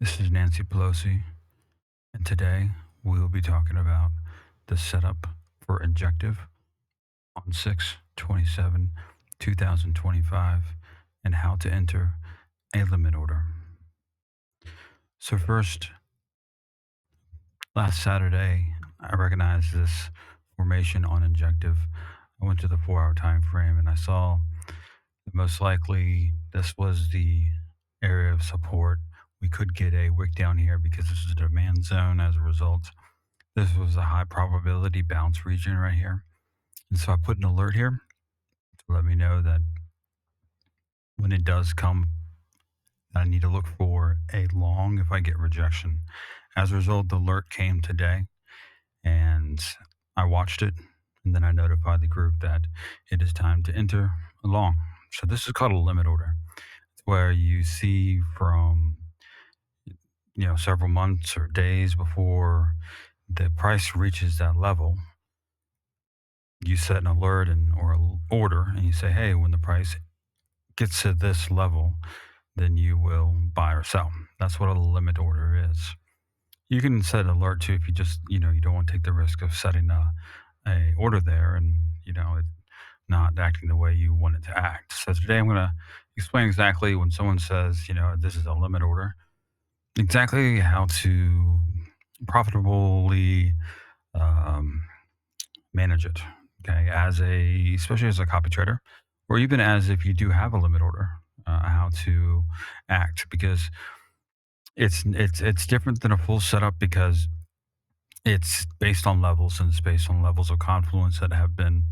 This is Nancy Pelosi, and today we will be talking about the setup for Injective on 6/27, 2025, and how to enter a limit order. So, first, last Saturday, I recognized this formation on Injective. I went to the 4 hour time frame and I saw that most likely this was the area of support. We could get a wick down here because this is a demand zone as a result. This was a high probability bounce region right here. And so I put an alert here to let me know that when it does come, I need to look for a long if I get rejection. As a result, the alert came today and I watched it. And then I notified the group that it is time to enter a long. So this is called a limit order. It's where you see from several months or days before the price reaches that level, you set an alert or an order and you say, hey, when the price gets to this level, then you will buy or sell. That's what a limit order is. You can set an alert too if you just, you don't want to take the risk of setting a order there and, it not acting the way you want it to act. So today I'm going to explain exactly when someone says, this is a limit order, exactly how to profitably um, manage it. Okay, especially as a copy trader, or even as if you do have a limit order, how to act because it's different than a full setup because it's based on levels and it's based on levels of confluence that have been,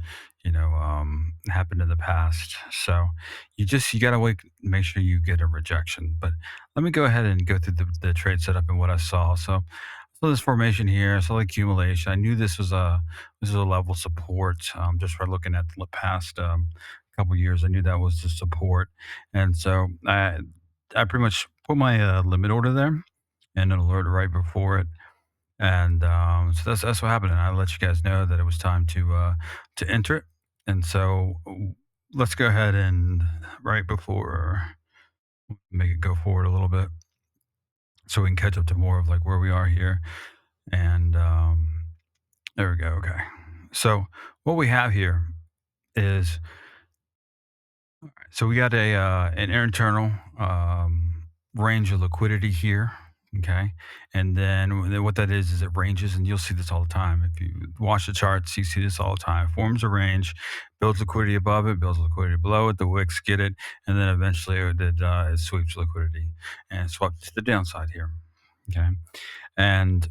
happened in the past. So you gotta wait, make sure you get a rejection. But let me go ahead and go through the trade setup and what I saw. So this formation here, I saw the accumulation. I knew this was a level support. Just by looking at the past couple years, I knew that was the support, and so I pretty much put my limit order there and an alert right before it. And so that's what happened. And I let you guys know that it was time to enter it. And so let's go ahead and right before make it go forward a little bit, so we can catch up to more of like where we are here. And there we go. Okay. So what we have here is so we got an internal range of liquidity here. Okay. And then what that is it ranges, and you'll see this all the time. If you watch the charts, you see this all the time. Forms a range, builds liquidity above it, builds liquidity below it. The wicks get it, and then eventually it sweeps liquidity and swept to the downside here. Okay. And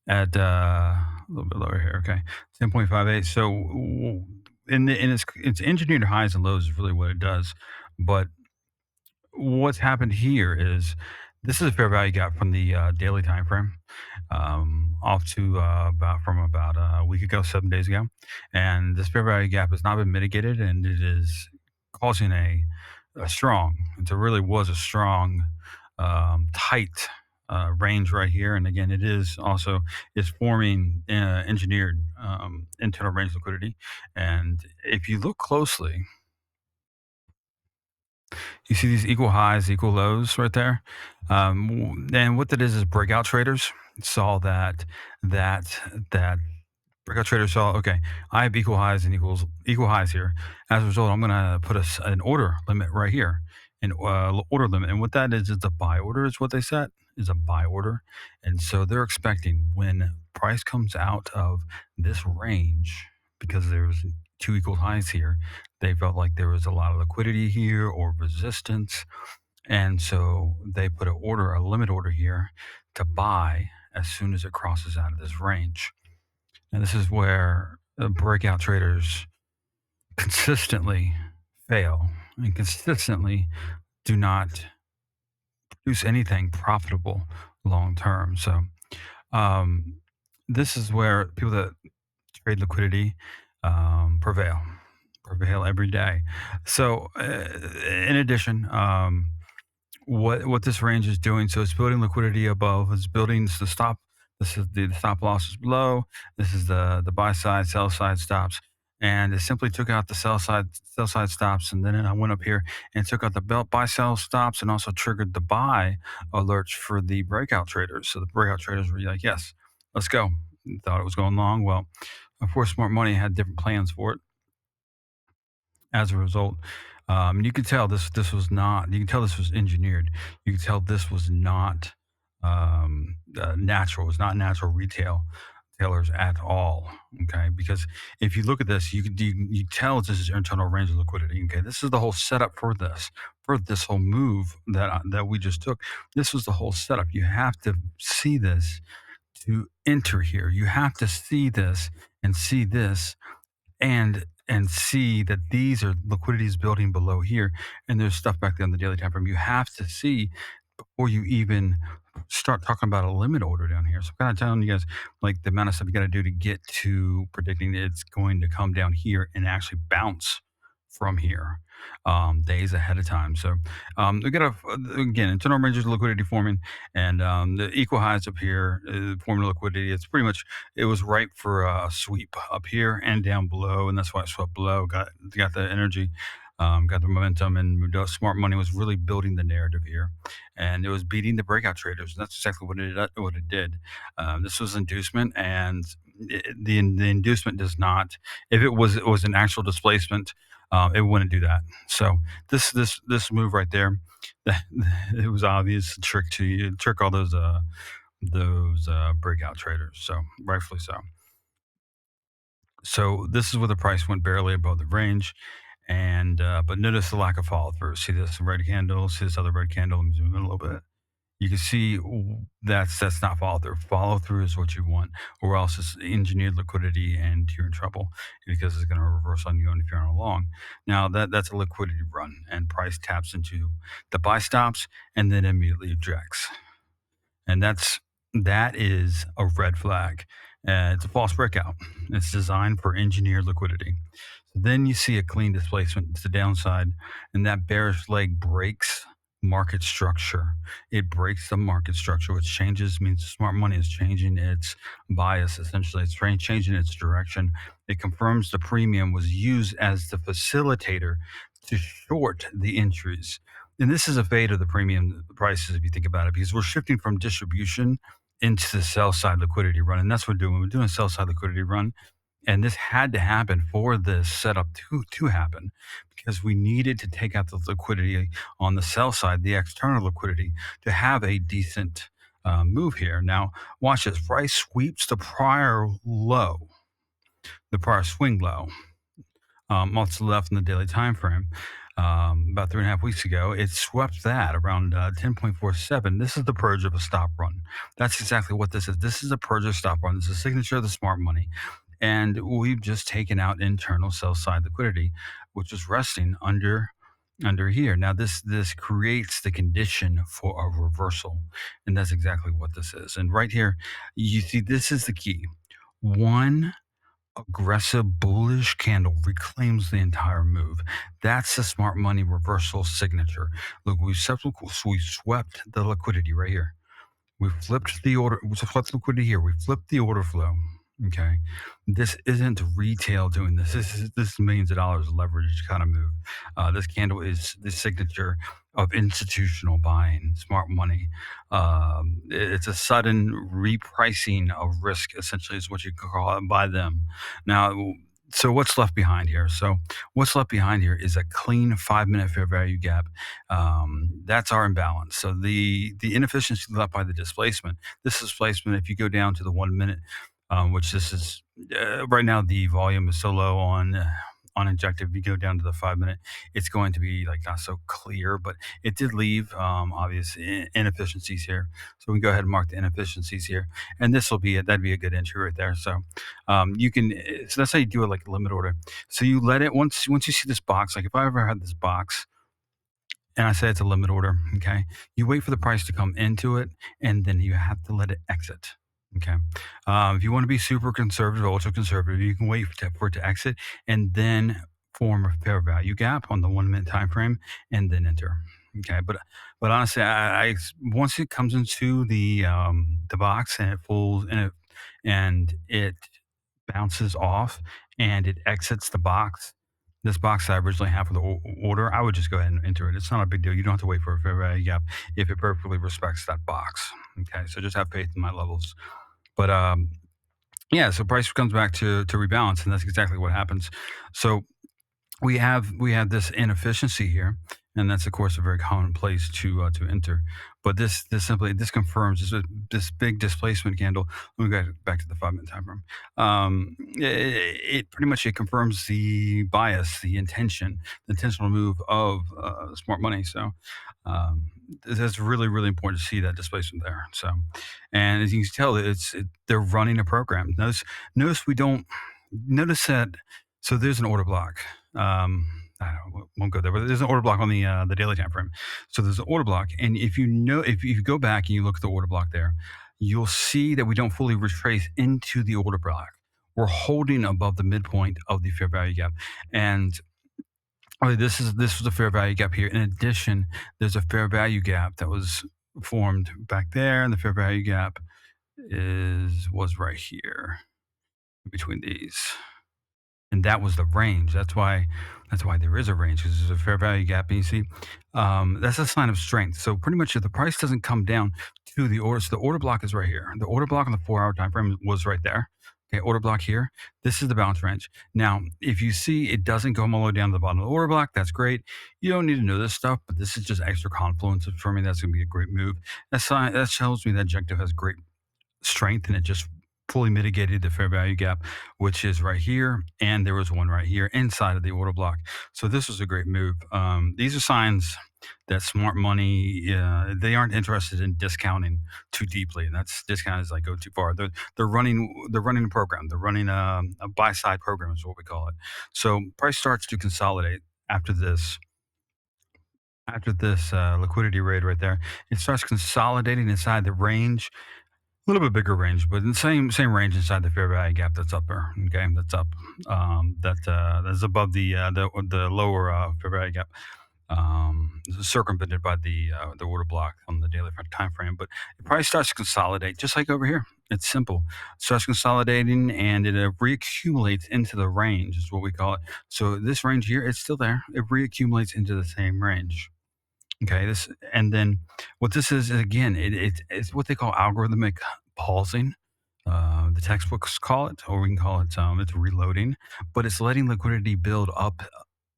at a little bit lower here. Okay. 10.58. So in its engineered highs and lows is really what it does. But what's happened here is this is a fair value gap from the daily time frame, off to about a week ago, 7 days ago, and this fair value gap has not been mitigated, and it is causing a strong. It really was a strong, tight range right here, and again, it's forming engineered internal range liquidity, and if you look closely you see these equal highs, equal lows right there. And what that is breakout traders saw that that breakout traders saw. Okay, I have equal highs and equal highs here. As a result, I'm going to put an order limit right here, an order limit. And what that is a buy order. Is what they set is a buy order, and so they're expecting when price comes out of this range because there's two equal highs here. They felt like there was a lot of liquidity here or resistance. And so they put a limit order here to buy as soon as it crosses out of this range. And this is where breakout traders consistently fail and consistently do not produce anything profitable long term. So um, this is where people that trade liquidity prevail every day. So, in addition, what this range is doing, so it's building liquidity above, it's building the stop. This is the stop losses below. This is the buy side, sell side stops. and it simply took out the sell side stops, and then I went up here and took out the belt buy sell stops, and also triggered the buy alerts for the breakout traders. So the breakout traders were like, "Yes, let's go." Thought it was going long. Well, of course, smart money had different plans for it. As a result, you could tell this was not. You can tell this was engineered. You can tell this was not natural. It was not natural retailers at all. Okay, because if you look at this, you tell this is internal range of liquidity. Okay, this is the whole setup for this whole move that we just took. This was the whole setup. You have to see this to enter here. You have to see this and see this and see that these are liquidities building below here, and there's stuff back there on the daily time frame. You have to see before you even start talking about a limit order down here. So I'm kind of telling you guys like the amount of stuff you got to do to get to predicting it's going to come down here and actually bounce from here days ahead of time. So we got a again internal ranges of liquidity forming, and the equal highs up here forming liquidity. It's pretty much it was ripe for a sweep up here and down below, and that's why it swept below. Got the energy, got the momentum, and the smart money was really building the narrative here, and it was beating the breakout traders. And that's exactly what it did. This was inducement, and the inducement does not. If it was an actual displacement, it wouldn't do that. So this move right there, it was obvious trick to you, trick all those breakout traders. So rightfully so. So this is where the price went barely above the range, and but notice the lack of follow through. See this red candle, see this other red candle. Let me zoom in a little bit. You can see that's not follow through. Follow through is what you want, or else it's engineered liquidity, and you're in trouble because it's going to reverse on you and if you're on a long. Now that's a liquidity run, and price taps into the buy stops and then immediately ejects, and that is a red flag. It's a false breakout. It's designed for engineered liquidity. So then you see a clean displacement to the downside, and that bearish leg breaks market structure. It breaks the market structure, which changes means smart money is changing its bias. Essentially, it's changing its direction. It confirms the premium was used as the facilitator to short the entries, and this is a fade of the premium prices if you think about it, because we're shifting from distribution into the sell side liquidity run, and that's what we're doing. We're doing a sell side liquidity run, and this had to happen for this setup to happen because we needed to take out the liquidity on the sell side, the external liquidity, to have a decent move here. Now, watch this. Price sweeps the prior swing low, off to the left in the daily time frame. About 3.5 weeks ago, it swept that around 10.47. This is the purge of a stop run. That's exactly what this is. This is a purge of a stop run. This is a signature of the smart money. And we've just taken out internal sell side liquidity, which is resting under here. Now this creates the condition for a reversal, and that's exactly what this is. And right here, you see this is the key. One aggressive bullish candle reclaims the entire move. That's the smart money reversal signature. Look, we swept the liquidity right here. We flipped the order. We flipped liquidity here. We flipped the order flow. Okay, this isn't retail doing this. This is millions of dollars of leverage kind of move. This candle is the signature of institutional buying, smart money. It's a sudden repricing of risk, essentially, is what you could call it by them. Now, so what's left behind here? So what's left behind here is a clean 5 minute fair value gap. That's our imbalance. So the inefficiency left by the displacement. This displacement, if you go down to the 1 minute, which this is right now, the volume is so low on Injective. If you go down to the 5 minute, it's going to be like not so clear, but it did leave obvious inefficiencies here. So we can go ahead and mark the inefficiencies here, and this will be that'd be a good entry right there. So you can so that's how you do it, like a limit order. So you let it once you see this box. Like if I ever had this box and I say it's a limit order, okay, you wait for the price to come into it, and then you have to let it exit. Okay. If you want to be super conservative, ultra conservative, you can wait for it to exit and then form a fair value gap on the 1 minute time frame and then enter. Okay. But honestly, once it comes into the box and it falls and it bounces off and it exits the box, this box I originally have for the order, I would just go ahead and enter it. It's not a big deal. You don't have to wait for a fair value gap if it perfectly respects that box. Okay, so just have faith in my levels. But yeah, so price comes back to rebalance, and that's exactly what happens. So we have this inefficiency here, and that's of course a very common place to enter. But this confirms this big displacement candle. Let me go back to the 5 minute time frame. It pretty much it confirms the bias, the intentional move of smart money. So um, that's really really important to see that displacement there. So, and as you can tell, they're running a program. Notice we don't notice that. So there's an order block. I won't go there, but there's an order block on the daily time frame. So there's an order block, and if you go back and you look at the order block there, you'll see that we don't fully retrace into the order block. We're holding above the midpoint of the fair value gap, and this was a fair value gap here. In addition, there's a fair value gap that was formed back there, and the fair value gap is was right here between these, and that was the range. That's why there is a range, because there's a fair value gap. And you see, that's a sign of strength. So pretty much, if the price doesn't come down to the order, so the order block is right here. The order block on the 4 hour time frame was right there. Okay, order block here. This is the bounce range. Now, if you see it doesn't go all the way down to the bottom of the order block, that's great. You don't need to know this stuff, but this is just extra confluence for me. That's going to be a great move. That tells me that Injective has great strength, and it just fully mitigated the fair value gap, which is right here, and there was one right here inside of the order block. So this was a great move. These are signs that smart money, they aren't interested in discounting too deeply, and that's discount is like go too far. They're running a program. They're running a buy side program is what we call it. So price starts to consolidate after this. After this liquidity raid right there, it starts consolidating inside the range, a little bit bigger range, but in the same range inside the fair value gap that's up there. Okay, that's up. That's above the lower fair value gap. Circumvented by the order block on the daily time frame, but it probably starts to consolidate, just like over here. It's simple. It starts consolidating, and it reaccumulates into the range, is what we call it. So this range here, it's still there. It reaccumulates into the same range. Okay, this and then what this is again, it's what they call algorithmic pausing. The textbooks call it, or we can call it it's reloading, but it's letting liquidity build up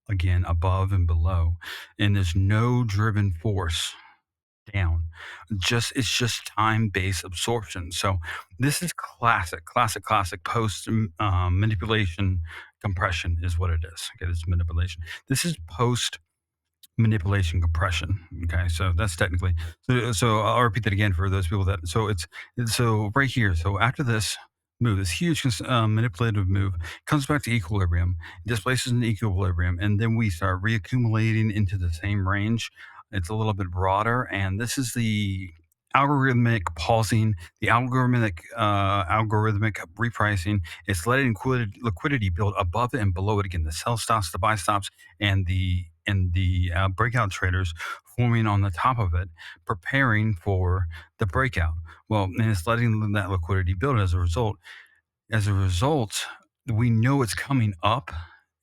again above and below, and there's no driven force down. It's just time based absorption. So this is classic post manipulation compression is what it is. Okay, this is manipulation. This is post manipulation compression. Okay, so that's technically so I'll repeat that again for those people that so right here. So after this move, this huge manipulative move comes back to equilibrium, displaces an equilibrium, and then we start reaccumulating into the same range. It's a little bit broader, and this is the algorithmic pausing, the algorithmic repricing. It's letting liquidity build above it and below it again. The sell stops, the buy stops, and the breakout traders forming on the top of it, preparing for the breakout. Well, and it's letting that liquidity build as a result, we know it's coming up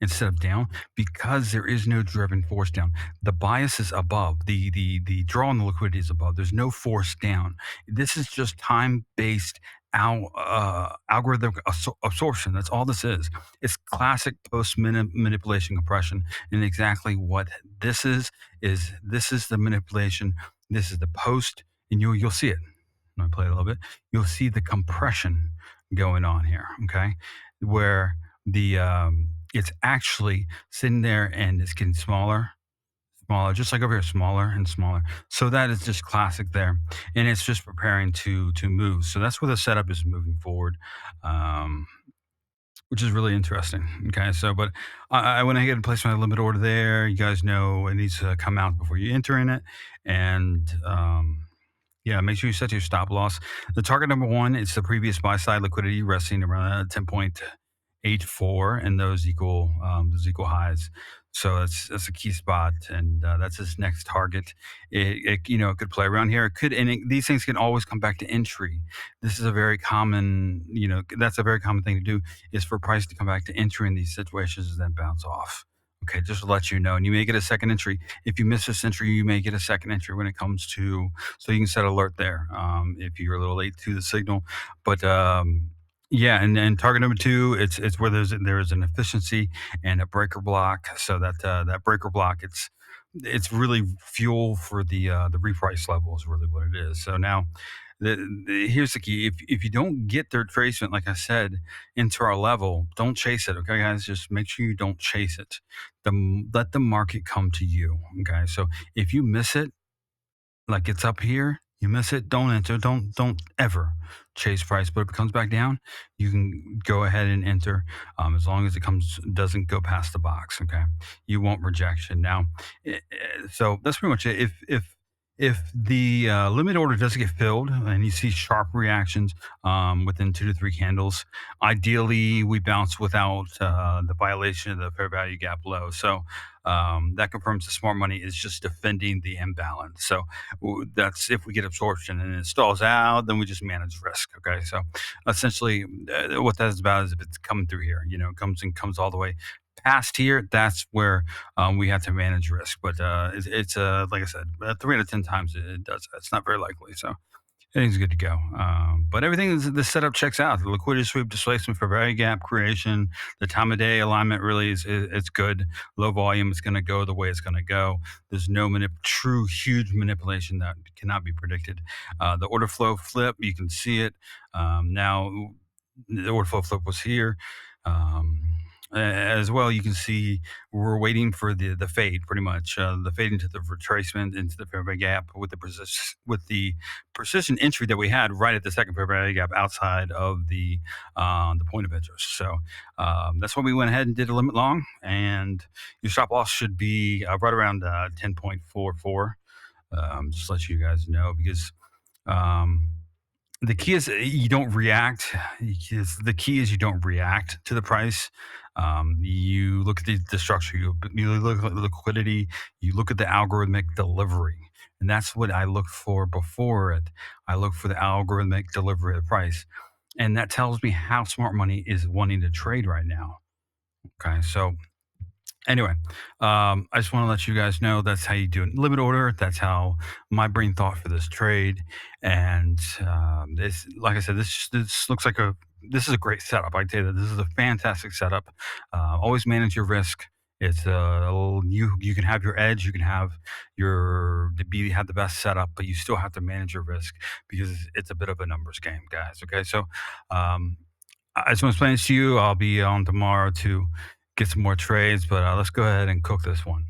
instead of down because there is no driven force down. The bias is above. The draw on the liquidity is above. There's no force down. This is just time based algorithmic absorption. That's all this is. It's classic post manipulation compression, and exactly what this is the manipulation. This is the post, and you'll see it. Let me play it a little bit. You'll see the compression going on here. Okay, where the it's actually sitting there and it's getting smaller, just like over here, smaller and smaller. So that is just classic there, and it's just preparing to move. So that's where the setup is moving forward. Um, which is really interesting. Okay, so but I went ahead and placed my limit order there. You guys know it needs to come out before you enter in it, and yeah, make sure you set your stop loss. The target number one is the previous buy side liquidity resting around 10.8 8.4, and those equal highs. So that's a key spot, and that's his next target. It could play around here. It could, and these things can always come back to entry. This is a very common, that's a very common thing to do, is for price to come back to entry in these situations and then bounce off. Okay, just to let you know, and you may get a second entry. If you miss this entry, you may get a second entry when it comes to, so you can set alert there if you're a little late to the signal. But yeah, and target number two, it's where there's an efficiency and a breaker block. So that breaker block, it's really fuel for the reprice level is really what it is. So now, here's the key: if you don't get their tracement, like I said, into our level, don't chase it. Okay, guys, just make sure you don't chase it. Let the market come to you. Okay, so if you miss it, like it's up here, you miss it, don't enter. Don't ever chase price. But if it comes back down, you can go ahead and enter, as long as it comes doesn't go past the box. Okay, you won't rejection. Now, so that's pretty much it. If the limit order doesn't get filled and you see sharp reactions within 2 to 3 candles, ideally we bounce without the violation of the fair value gap low. So that confirms the smart money is just defending the imbalance. So that's if we get absorption and it stalls out, then we just manage risk. Okay, so essentially, what that's about is if it's coming through here, comes all the way past here, that's where we have to manage risk. But it's like I said, 3 out of 10 times it does. It's not very likely. So everything's good to go. But everything is the setup checks out. The liquidity sweep, displacement for value gap creation, the time of day alignment really it's good. Low volume is going to go the way it's going to go. There's no true huge manipulation that cannot be predicted. The order flow flip, you can see it now. The order flow flip was here. Um, as well, you can see we're waiting for the fade, pretty much the fade into the retracement into the fair value gap with the precision entry that we had right at the second fair value gap outside of the point of interest. So that's why we went ahead and did a limit long, and your stop loss should be right around 10.44. Just to let you guys know, because um, the key is you don't react. The key is you don't react to the price. You look at the structure, you look at the liquidity, you look at the algorithmic delivery. And that's what I look for before it. I look for the algorithmic delivery of the price. And that tells me how smart money is wanting to trade right now. Okay. So anyway, I just want to let you guys know that's how you do it. Limit order. That's how my brain thought for this trade. And this, like I said, this looks like this is a great setup. I'd say that this is a fantastic setup. Always manage your risk. It's you can have your edge, you can have have the best setup, but you still have to manage your risk because it's a bit of a numbers game, guys. Okay, so um, I just want to explain this to you. I'll be on tomorrow to get some more trades, but let's go ahead and cook this one.